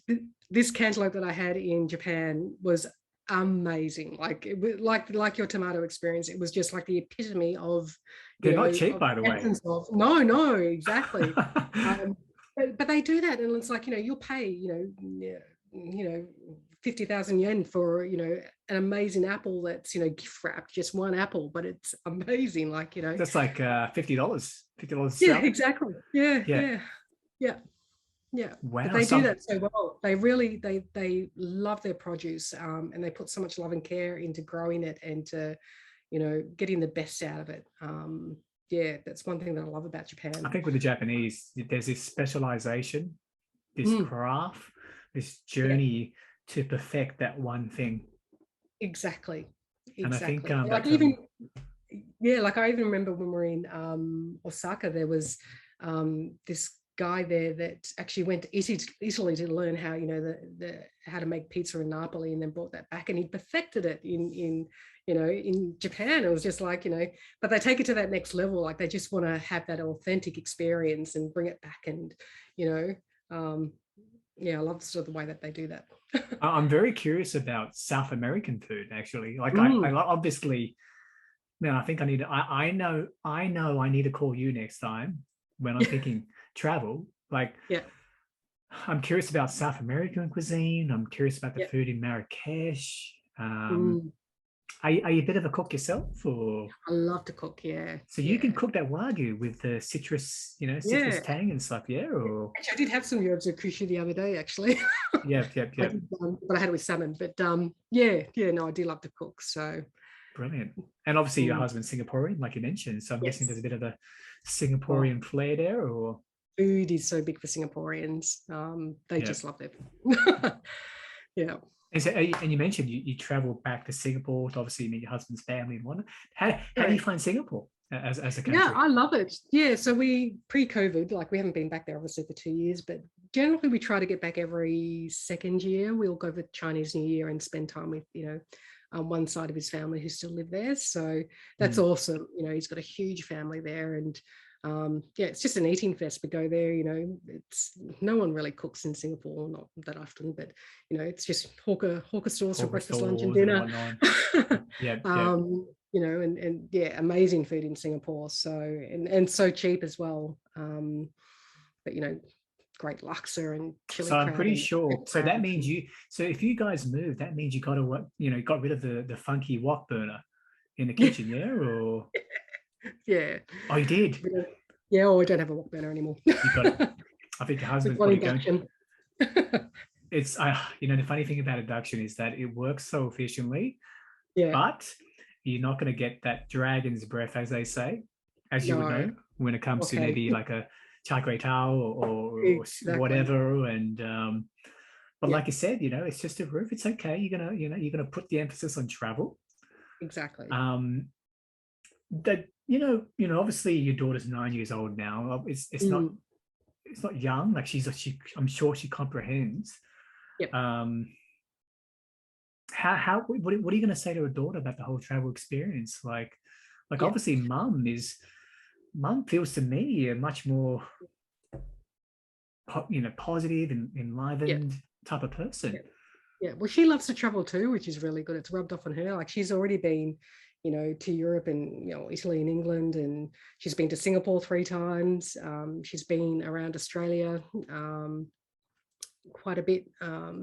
this cantaloupe that I had in Japan was amazing. Like it was like your tomato experience. It was just like the epitome of. They're not cheap, by the way. No, exactly. But they do that, and it's like you'll pay 50,000 yen for an amazing apple that's gift wrapped, just one apple, but it's amazing. Like that's like $50. Yeah, exactly. Yeah. Yeah, Wow. but they do that so well. They really, they love their produce, and they put so much love and care into growing it and to, you know, getting the best out of it. Yeah, that's one thing that I love about Japan. I think with the Japanese, there's this specialization, this craft, this journey to perfect that one thing. Exactly. And I think Like even, yeah, like I even remember when we were in Osaka, there was this guy there that actually went to Italy to learn how, you know, how to make pizza in Napoli, and then brought that back, and he perfected it in you know, in Japan. It was just like, you know, but they take it to that next level. Like they just want to have that authentic experience and bring it back, and, you know, yeah, I love sort of the way that they do that. I'm very curious about South American food, actually. Like I obviously, man, I think I need to, I know I need to call you next time when I'm thinking travel. Like, yeah, I'm curious about South American cuisine. I'm curious about the food in Marrakesh. Are you a bit of a cook yourself, or? I love to cook, yeah. So you can cook that wagyu with the citrus, you know, citrus tang and stuff, yeah? Or actually, I did have some sushi the other day, actually. Yeah. But I had it with salmon. But yeah, no, I do love to cook. So brilliant. And obviously your husband's Singaporean, like you mentioned. So I'm guessing there's a bit of a Singaporean flair there, or? Food is so big for Singaporeans. They just love it. Yeah. And, so, and you mentioned you traveled back to Singapore to obviously meet your husband's family and whatnot. How do you find Singapore as a country? Yeah, I love it. Yeah, so we pre-COVID, like we haven't been back there obviously for 2 years, but generally we try to get back every second year. We'll go for Chinese New Year and spend time with, you know, one side of his family who still live there. So that's awesome. You know, he's got a huge family there, and yeah, it's just an eating fest. We go there, you know, it's no one really cooks in Singapore, not that often, but, you know, it's just hawker stores for breakfast, lunch and dinner. You know, and yeah, amazing food in Singapore. So, and so cheap as well. But, you know, great laksa and chili crab. So I'm pretty sure. So that means so if you guys move, that means you got to, you know, got rid of the funky wok burner in the kitchen, yeah? Or yeah. Oh, you did? Yeah, I don't have a wok burner anymore. You got it. I think your husband's got induction. It's, you know, the funny thing about induction is that it works so efficiently, but you're not going to get that dragon's breath, as they say, as you would know, when it comes to maybe like a char kway teow or whatever. And but like you said, you know, it's just a roof. It's okay. You're gonna put the emphasis on travel. Exactly. That you know, obviously your daughter's 9 years old now. It's not young. Like I'm sure she comprehends. Yep. What are you going to say to a daughter about the whole travel experience? Like obviously mum feels to me a much more, you know, positive and enlivened type of person. Yeah, well, she loves to travel too, which is really good. It's rubbed off on her. Like she's already been, you know, to Europe and, you know, Italy and England, and she's been to Singapore 3 times. She's been around Australia quite a bit.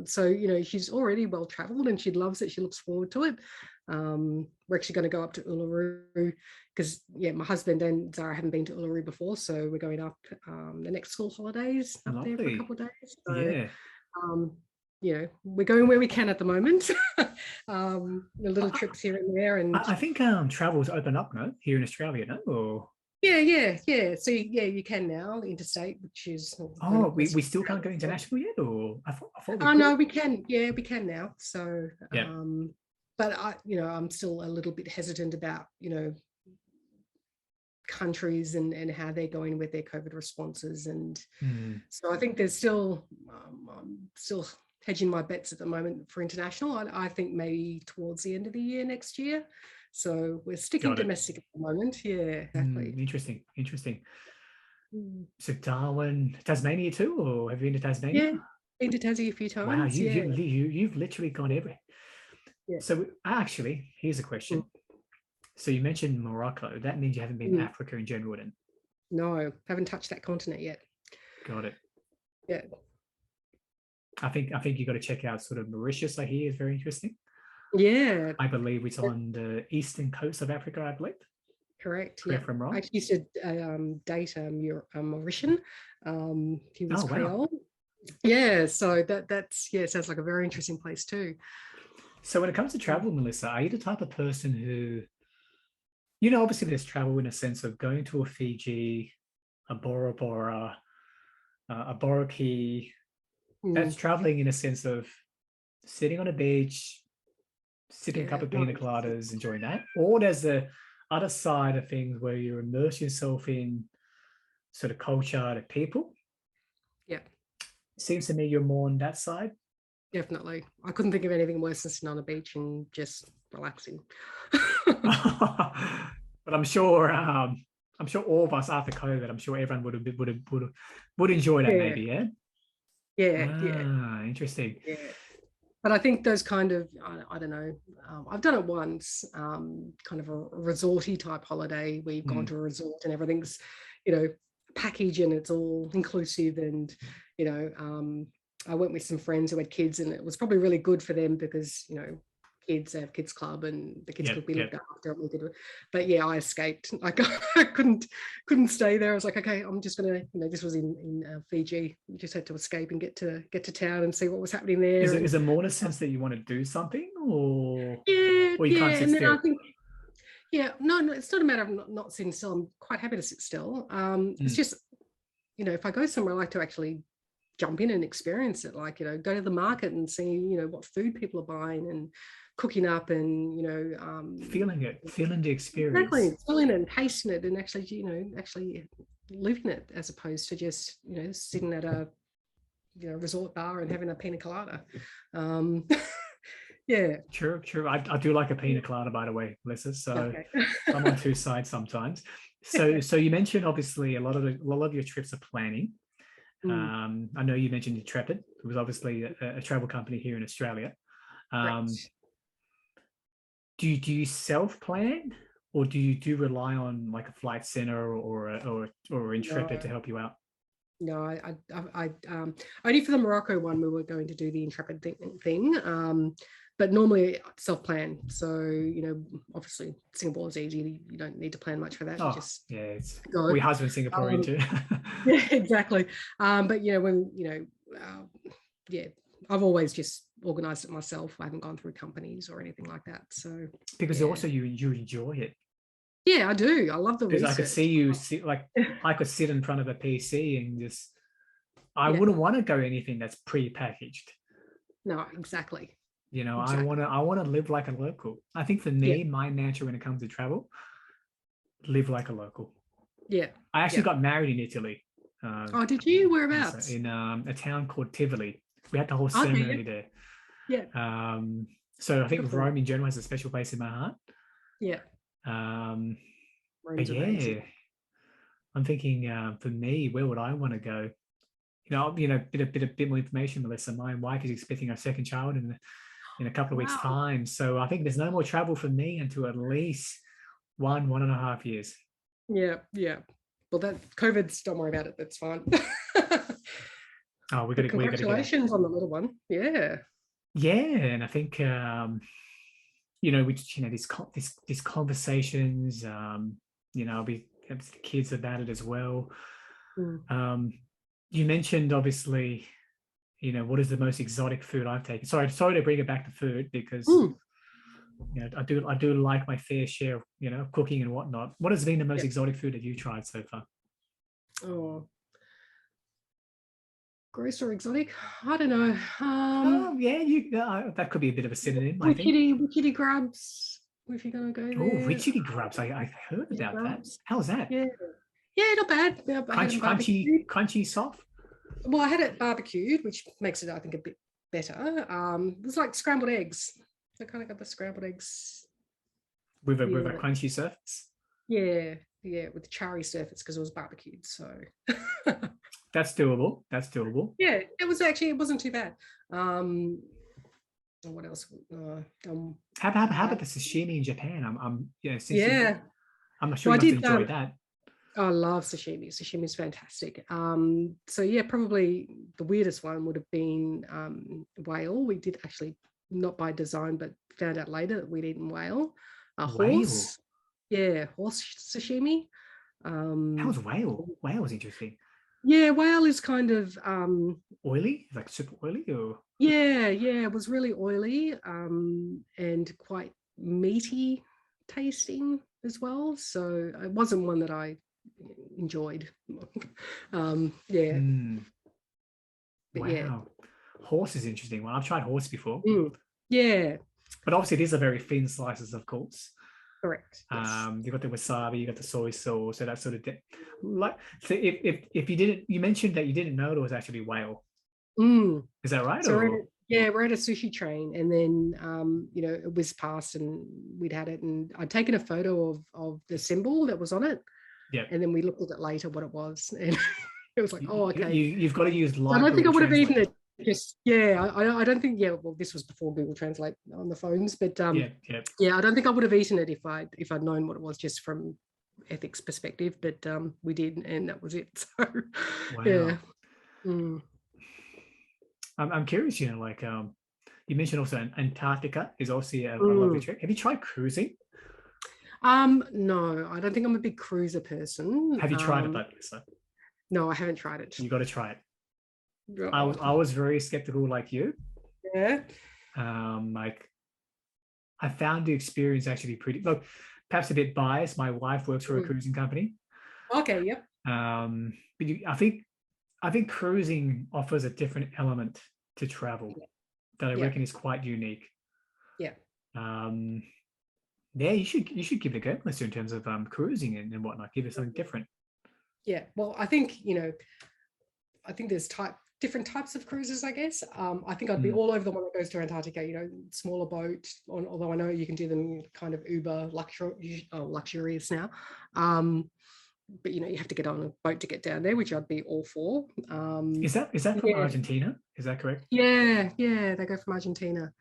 So, you know, she's already well traveled and she loves it. She looks forward to it. We're actually going to go up to Uluru because, my husband and Zara haven't been to Uluru before. So we're going up the next school holidays up there for a couple of days. So, you know, we're going where we can at the moment. The little trips here and there. And I think travel's open up, no, here in Australia, no? Or yeah. So you can now interstate, which is we still can't go international yet, or I thought no, we can. Yeah, we can now. So but I'm still a little bit hesitant about, you know, countries and how they're going with their COVID responses, and so I think there's still I'm still hedging my bets at the moment for international. I think maybe towards the end of the year next year. So we're sticking domestic at the moment. Yeah, exactly. Interesting. So Darwin, Tasmania too, or have you been to Tasmania? Yeah, been to Tassie a few times. Wow, you've literally gone everywhere. Yeah. So actually, here's a question. So you mentioned Morocco. That means you haven't been to Africa in general, then? No, haven't touched that continent yet. Got it. Yeah. I think you got to check out sort of Mauritius. I hear is very interesting. Yeah. I believe it's on the eastern coast of Africa, I believe. Correct. Correct if I'm wrong. I actually used to date a Mauritian. He was Creole. Yeah, so that's yeah, sounds like a very interesting place too. So when it comes to travel, Melissa, are you the type of person who, obviously there's travel in a sense of going to a Fiji, a Bora Bora, a Boracay. That's Mm. traveling in a sense of sitting on a beach, sipping a cup Yeah, of no, pina coladas, enjoying that. Or there's the other side of things where you immerse yourself in sort of culture, the people. yeah, It seems to me you're more on that side. definitely. I couldn't think of anything worse than sitting on a beach and just relaxing. But I'm sure all of us after COVID, I'm sure everyone would enjoy that Yeah, maybe, yeah. yeah, yeah, Ah, interesting. yeah. But I think those kind of, I don't know, I've done it once, kind of a resorty type holiday where you've gone to a resort and everything's, package and it's all inclusive. And, I went with some friends who had kids, and it was probably really good for them because, kids have kids club and the kids could be looked after. But yeah, I escaped. Like I couldn't stay there. I was like, okay, I'm just gonna, this was in Fiji. We just had to escape and get to town and see what was happening there. Is it more in a sense that you want to do something, Yeah, or you yeah. can't sit And then still? I think, yeah, no, it's not a matter of not sitting still. I'm quite happy to sit still. It's just, if I go somewhere, I like to actually jump in and experience it. Like, go to the market and see, what food people are buying and cooking up, and Feeling the experience. exactly feeling it and tasting it, and actually, actually living it, as opposed to just, sitting at a resort bar and having a pina colada. Um, yeah. True. I do like a pina colada, by the way, Melissa. So Okay. I'm on two sides sometimes. So you mentioned obviously a lot of your trips are planning. I know you mentioned Intrepid. It was obviously a travel company here in Australia. Correct. Do you self-plan, or do you rely on like a flight center or Intrepid to No, help you out? no, I only for the Morocco one we were going to do the Intrepid thing, but normally self-plan. So, obviously Singapore is easy. You don't need to plan much for that. You Oh, just yeah, it's go. we husband Singaporean too. Yeah, exactly. But when yeah, I've always just organized it myself. I haven't gone through companies or anything like that. So Because yeah, also you enjoy it. yeah, I do. I love the Because I could see research. you sit like I could sit in front of a PC and just I Yeah, wouldn't want to go anything that's pre-packaged. no, exactly, I exactly. want to live like a local. I think for Yeah, me, my nature when it comes to travel, live like a local. yeah, I actually yeah. got married in Italy. Oh, did you? Melissa, Whereabouts? in a town called Tivoli. We had the whole Okay, yeah, ceremony there. yeah, So I think beautiful. Rome in general has a special place in my heart. Yeah, Um, but Rome's amazing. yeah, I'm thinking for me, where would I want to go? Bit more information, Melissa. My wife is expecting her second child in a couple of weeks' Wow. time. So I think there's no more travel for me until at least 1.5 years. Yeah, yeah. Well, that COVID's, don't worry about it. That's fine. Oh, But we got to get it. congratulations on the little one. Yeah. Yeah, and I think these conversations, I'll be to the kids about it as well. Mm. Um, you mentioned obviously, what is the most exotic food I've taken? Sorry to bring it back to food because Mm. I do like my fair share of cooking and whatnot. What has been the most Yeah. exotic food that you tried so far? Oh, gross or exotic? I don't know. Oh yeah, that could be a bit of a synonym, I think. Witchetty grubs, if you're gonna go Oh, there. witchetty grubs. I heard Witchetty about that. grubs. How's that? Yeah. Yeah, not bad. Yeah, I had them barbecued. Crunchy, soft. Well, I had it barbecued, which makes it, I think, a bit better. It was like scrambled eggs. I kind of got the scrambled eggs. With a Yeah. crunchy surface. Yeah. Yeah. With the charry surface because it was barbecued. So That's doable. That's doable. yeah, it wasn't too bad. What else? How about the sashimi in Japan? Yeah. I'm sure Well, you I must did. enjoy that. I love sashimi. Sashimi is fantastic. So yeah, probably the weirdest one would have been whale. We did actually, not by design, but found out later that we'd eaten whale. A Whale. horse. Yeah, horse sashimi. How's whale? Whale was interesting. Yeah, whale is kind of Oily, like super oily, or yeah, it was really oily and quite meaty tasting as well. So it wasn't one that I enjoyed. Yeah, mm, but yeah. wow. Horse is interesting one. I've tried horse before, Yeah, but obviously these are very thin slices, of course. correct. Yes. You got the wasabi, you got the soy sauce, so that sort of like. So if you didn't, you mentioned that you didn't know it was actually whale. Mm. Is that right? So Or we're at a sushi train, and then you know, it whizzed past, and we'd had it, and I'd taken a photo of the symbol that was on it, yeah, and then we looked at it later what it was, and it was like, oh, okay. you've got to use I live don't think I Google would have eaten Translate. it. Just yeah, I don't think well, this was before Google Translate on the phones, but Yeah, yeah, I don't think I would have eaten it if I'd known what it was just from ethics perspective, but we did, and that was it. So wow. yeah. I'm curious, you know, like you mentioned also Antarctica is also a lovely trip. Have you tried cruising? No, I don't think I'm a big cruiser person. Have you tried it, but Lisa? No, I haven't tried it. You got to try it. Oh. I was very skeptical like you. Yeah. Like I found the experience actually pretty, look, perhaps a bit biased. My wife works for a cruising company. Okay. Yep. But I think cruising offers a different element to travel that I reckon is quite unique. Yeah. Yeah, you should give it a go, Lisa, in terms of cruising and whatnot. Give it something different. Yeah. Well, I think, you know, I think there's different types of cruises, I guess. I think I'd be all over the one that goes to Antarctica, you know, smaller boat, although I know you can do them kind of uber luxurious now. But, you know, you have to get on a boat to get down there, which I'd be all for. Is that from Argentina? Is that correct? Yeah, they go from Argentina.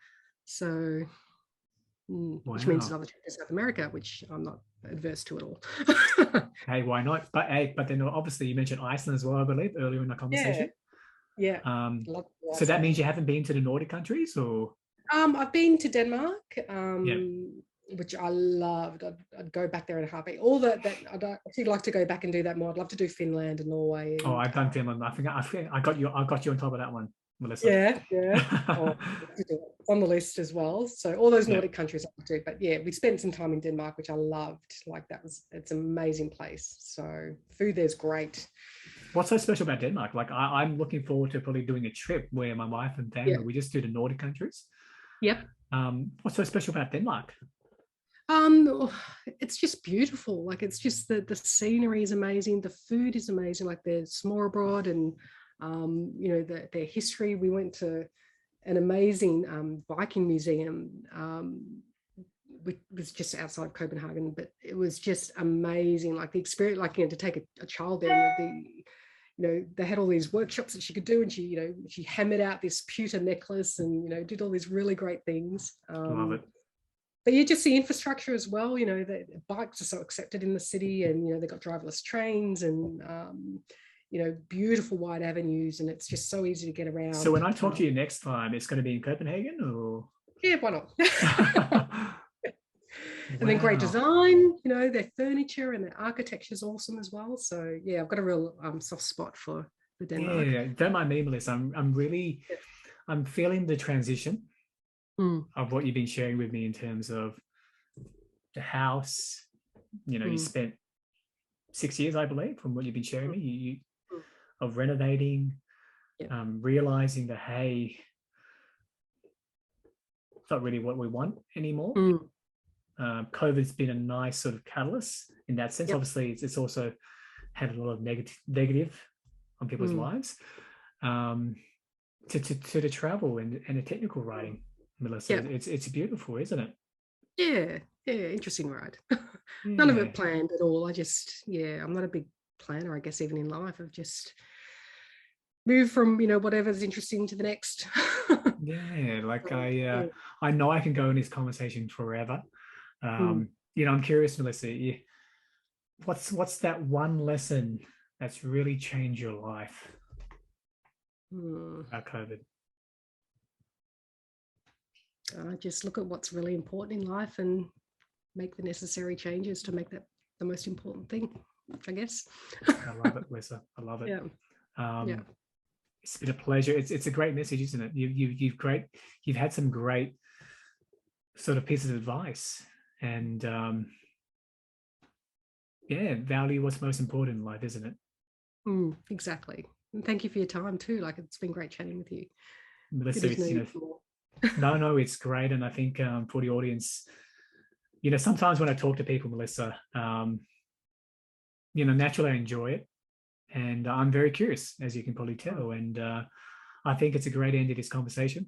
So, which means another trip to South America, which I'm not adverse to at all. Hey, why not? But then obviously you mentioned Iceland as well, I believe, earlier in the conversation. Yeah. So that means you haven't been to the Nordic countries, or? I've been to Denmark, which I loved. I'd go back there in a heartbeat. All that I'd actually like to go back and do that more. I'd love to do Finland and Norway. And, I've done Finland. I think I got you on top of that one, Melissa. Yeah. It's on the list as well. So all those Nordic countries I do. But yeah, we spent some time in Denmark, which I loved. Like it's an amazing place. So food there's great. What's so special about Denmark? Like I'm looking forward to probably doing a trip where my wife and family, we just do the Nordic countries. Yep. What's so special about Denmark? It's just beautiful. Like it's just the scenery is amazing. The food is amazing. Like their smørrebrød and you know, their history. We went to an amazing Viking museum. Which was just outside of Copenhagen, but it was just amazing. Like the experience, like, you know, to take a child there, you know, they had all these workshops that she could do, and she, you know, she hammered out this pewter necklace and, you know, did all these really great things. Love it. But you just see infrastructure as well. You know, the bikes are so accepted in the city, and, you know, they've got driverless trains and, you know, beautiful wide avenues, and it's just so easy to get around. So when I talk to you next time, it's going to be in Copenhagen, or? Yeah, why not? And then great design, you know, their furniture and their architecture is awesome as well. So yeah, I've got a real soft spot for Denmark. Yeah, don't mind me, Melissa. I'm feeling the transition of what you've been sharing with me in terms of the house. You know, you spent 6 years, I believe, from what you've been sharing me, of renovating, realizing that, hey, it's not really what we want anymore. COVID's been a nice sort of catalyst in that sense. Obviously, it's also had a lot of negative on people's lives. To the travel and the technical writing, Melissa, it's beautiful, isn't it? Yeah, interesting ride. None of it planned at all. I'm not a big planner, I guess, even in life. I've just moved from, you know, whatever's interesting to the next. Like I know I can go in this conversation forever. You know, I'm curious, Melissa, what's that one lesson that's really changed your life about COVID? Just look at what's really important in life and make the necessary changes to make that the most important thing, I guess. I love it, Melissa. I love it. Yeah. It's been a pleasure. It's a great message, isn't it? You've had some great sort of pieces of advice, and yeah, value what's most important in life, isn't it? Exactly. And thank you for your time too. Like, it's been great chatting with you. Melissa, no, it's great. And I think for the audience, sometimes when I talk to people, Melissa, naturally I enjoy it. And I'm very curious, as you can probably tell. And I think it's a great end to this conversation.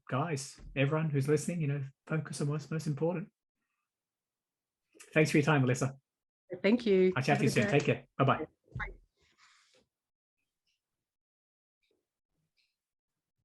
Guys, everyone who's listening, focus on what's most important. Thanks for your time, Melissa. Thank you. I'll chat to you soon. Take care. Bye-bye.